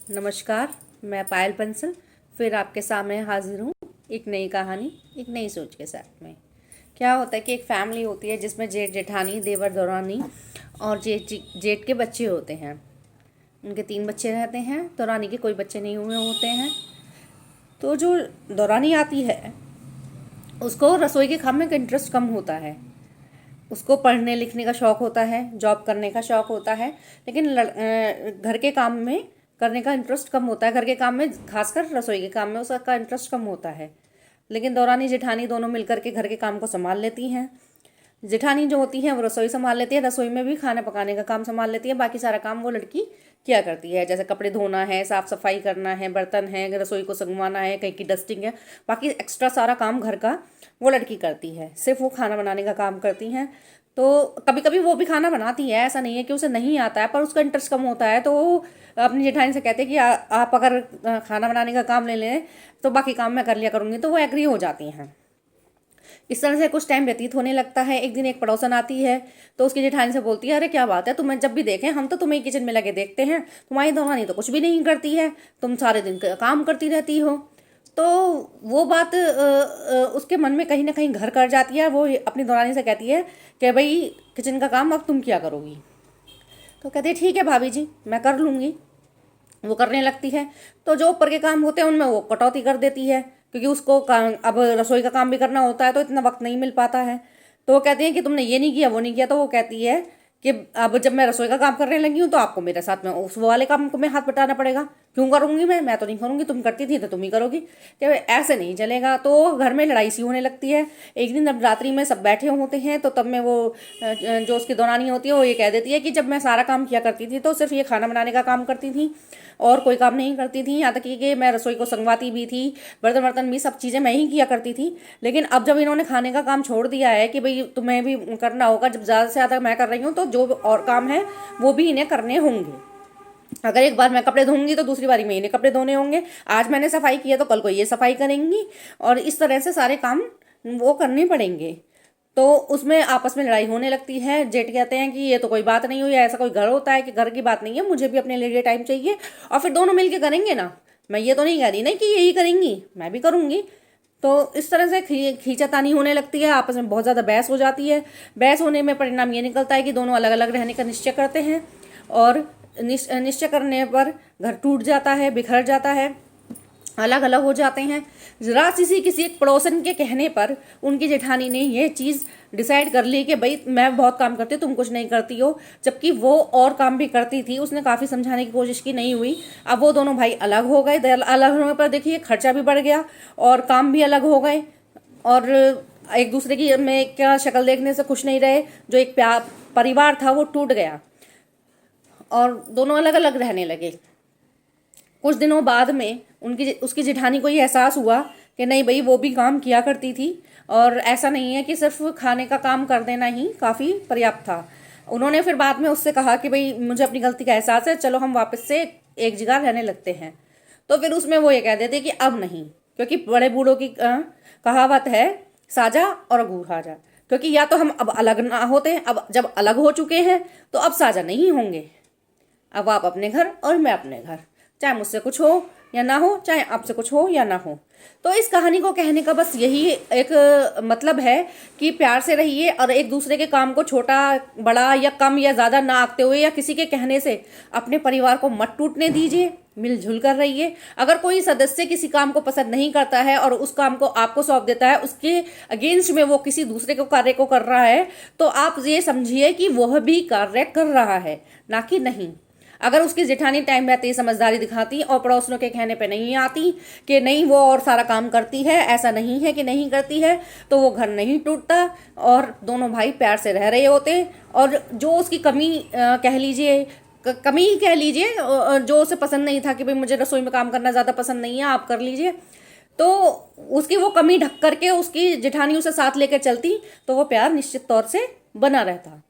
नमस्कार। मैं पायल बंसल फिर आपके सामने हाजिर हूँ एक नई कहानी, एक नई सोच के साथ में। क्या होता है कि एक फैमिली होती है जिसमें जेठ जेठानी, देवर दौरानी और जेठ के बच्चे होते हैं। उनके 3 बच्चे रहते हैं। दौरानी के कोई बच्चे नहीं हुए होते हैं। तो जो दौरानी आती है उसको रसोई के काम में इंटरेस्ट कम होता है। उसको पढ़ने लिखने का शौक़ होता है, जॉब करने का शौक़ होता है, लेकिन घर के काम में करने का इंटरेस्ट कम होता है। घर के काम में, खासकर रसोई के काम में उसका इंटरेस्ट कम होता है। लेकिन दौरानी जेठानी दोनों मिलकर के घर के काम को संभाल लेती हैं। जेठानी जो होती है वो रसोई संभाल लेती है, रसोई में भी खाना पकाने का काम संभाल लेती है। बाकी सारा काम वो लड़की किया करती है, जैसे कपड़े धोना है, साफ़ सफाई करना है, बर्तन है, रसोई को संगवाना है, कहीं की डस्टिंग है, बाकी एक्स्ट्रा सारा काम घर का वो लड़की करती है। सिर्फ वो खाना बनाने का काम करती हैं। तो कभी कभी वो भी खाना बनाती है, ऐसा नहीं है कि उसे नहीं आता है, पर उसका इंटरेस्ट कम होता है। तो वो अपनी जेठानी से कहते हैं कि आप अगर खाना बनाने का काम ले लें तो बाकी काम मैं कर लिया करूँगी। तो वो एग्री हो जाती हैं। इस तरह से कुछ टाइम व्यतीत होने लगता है। एक दिन एक पड़ोसन आती है तो उसकी जेठानी से बोलती है, अरे क्या बात है, तुम्हें जब भी देखें हम तो तुम्हें किचन में लगे देखते हैं, तुम्हारी दौरानी तो कुछ भी नहीं करती है, तुम सारे दिन काम करती रहती हो। तो वो बात उसके मन में कहीं ना कहीं घर कर जाती है। वो अपनी दौरानी से कहती है कि भाई किचन का काम अब तुम क्या करोगी। तो कहती है ठीक है भाभी जी, मैं कर लूँगी। वो करने लगती है। तो जो ऊपर के काम होते हैं उनमें वो कटौती कर देती है, क्योंकि उसको अब रसोई का काम भी करना होता है तो इतना वक्त नहीं मिल पाता है। तो वो कहती हैं कि तुमने ये नहीं किया, वो नहीं किया। तो वो कहती है कि अब जब मैं रसोई का काम करने लगी हूँ तो आपको मेरे साथ में उस वाले काम को मैं हाथ बटाना पड़ेगा। क्यों करूँगी मैं तो नहीं करूँगी, तुम करती थी तो तुम ही करोगी। कि ऐसे नहीं चलेगा। तो घर में लड़ाई सी होने लगती है। एक दिन जब रात्रि में सब बैठे होते हैं तो तब में वो जो उसकी दौरानी होती है वो ये कह देती है कि जब मैं सारा काम किया करती थी तो सिर्फ ये खाना बनाने का काम करती थी और कोई काम नहीं करती थी। यहाँ तक कि मैं रसोई को संगवाती भी थी, बर्तन वर्तन भी सब चीज़ें मैं ही किया करती थी। लेकिन अब जब इन्होंने खाने का काम छोड़ दिया है कि भाई तुम्हें भी करना होगा, जब ज़्यादा से ज़्यादा मैं कर रही हूँ तो जो और काम है वो भी इन्हें करने होंगे। अगर एक बार मैं कपड़े धोऊंगी तो दूसरी बारी में इन्हें कपड़े धोने होंगे। आज मैंने सफाई की है तो कल को ये सफाई करेंगी, और इस तरह से सारे काम वो करने पड़ेंगे। तो उसमें आपस में लड़ाई होने लगती है। जेठ कहते हैं कि ये तो कोई बात नहीं हुई, ऐसा कोई घर होता है कि घर की बात नहीं है, मुझे भी अपने लिए टाइम चाहिए, और फिर दोनों मिलके करेंगे ना। मैं ये तो नहीं कह रही ना कि यही करेंगी, मैं भी करूँगी। तो इस तरह से खींचातानी होने लगती है, आपस में बहुत ज़्यादा बहस हो जाती है। बहस होने में परिणाम ये निकलता है कि दोनों अलग अलग रहने का निश्चय करते हैं, और निश्चय करने पर घर टूट जाता है, बिखर जाता है, अलग अलग हो जाते हैं। जरा सी किसी एक पड़ोसन के कहने पर उनकी जेठानी ने यह चीज़ डिसाइड कर ली कि भाई मैं बहुत काम करती हूँ, तुम कुछ नहीं करती हो, जबकि वो और काम भी करती थी। उसने काफ़ी समझाने की कोशिश की, नहीं हुई। अब वो दोनों भाई अलग हो गए। अलग होने पर देखिए खर्चा भी बढ़ गया और काम भी अलग हो गए, और एक दूसरे की में क्या शक्ल देखने से खुश नहीं रहे। जो एक प्यार परिवार था वो टूट गया और दोनों अलग अलग रहने लगे। कुछ दिनों बाद में उसकी जेठानी को ये एहसास हुआ कि नहीं भाई, वो भी काम किया करती थी, और ऐसा नहीं है कि सिर्फ खाने का काम कर देना ही काफ़ी पर्याप्त था। उन्होंने फिर बाद में उससे कहा कि भाई मुझे अपनी गलती का एहसास है, चलो हम वापस से एक जगह रहने लगते हैं। तो फिर उसमें वो ये कह देते कि अब नहीं, क्योंकि बड़े बूढ़ों की कहावत है, साजा और अगूर क्योंकि या तो हम अब अलग ना होते हैं, अब जब अलग हो चुके हैं तो अब साजा नहीं होंगे। अब आप अपने घर और मैं अपने घर, चाहे मुझसे कुछ हो या ना हो, चाहे आपसे कुछ हो या ना हो। तो इस कहानी को कहने का बस यही एक मतलब है कि प्यार से रहिए और एक दूसरे के काम को छोटा बड़ा या कम या ज़्यादा ना आंकते हुए या किसी के कहने से अपने परिवार को मत टूटने दीजिए, मिलजुल कर रहिए। अगर कोई सदस्य किसी काम को पसंद नहीं करता है और उस काम को आपको सौंप देता है, उसके अगेंस्ट में वो किसी दूसरे को कार्य को कर रहा है, तो आप ये समझिए कि वह भी कार्य कर रहा है, ना कि नहीं। अगर उसकी जेठानी टाइम रहते ही समझदारी दिखाती और पड़ोसियों के कहने पे नहीं आती कि नहीं वो और सारा काम करती है, ऐसा नहीं है कि नहीं करती है, तो वो घर नहीं टूटता और दोनों भाई प्यार से रह रहे होते। और जो उसकी कमी कह लीजिए, कमी ही कह लीजिए, जो उसे पसंद नहीं था कि भाई मुझे रसोई में काम करना ज़्यादा पसंद नहीं है, आप कर लीजिए, तो उसकी वो कमी ढक करके उसकी जेठानी उसे साथ लेकर चलती तो वो प्यार निश्चित तौर से बना रहता।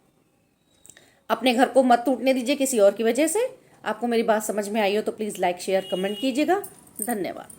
अपने घर को मत टूटने दीजिए किसी और की वजह से। आपको मेरी बात समझ में आई हो तो प्लीज़ लाइक शेयर कमेंट कीजिएगा। धन्यवाद।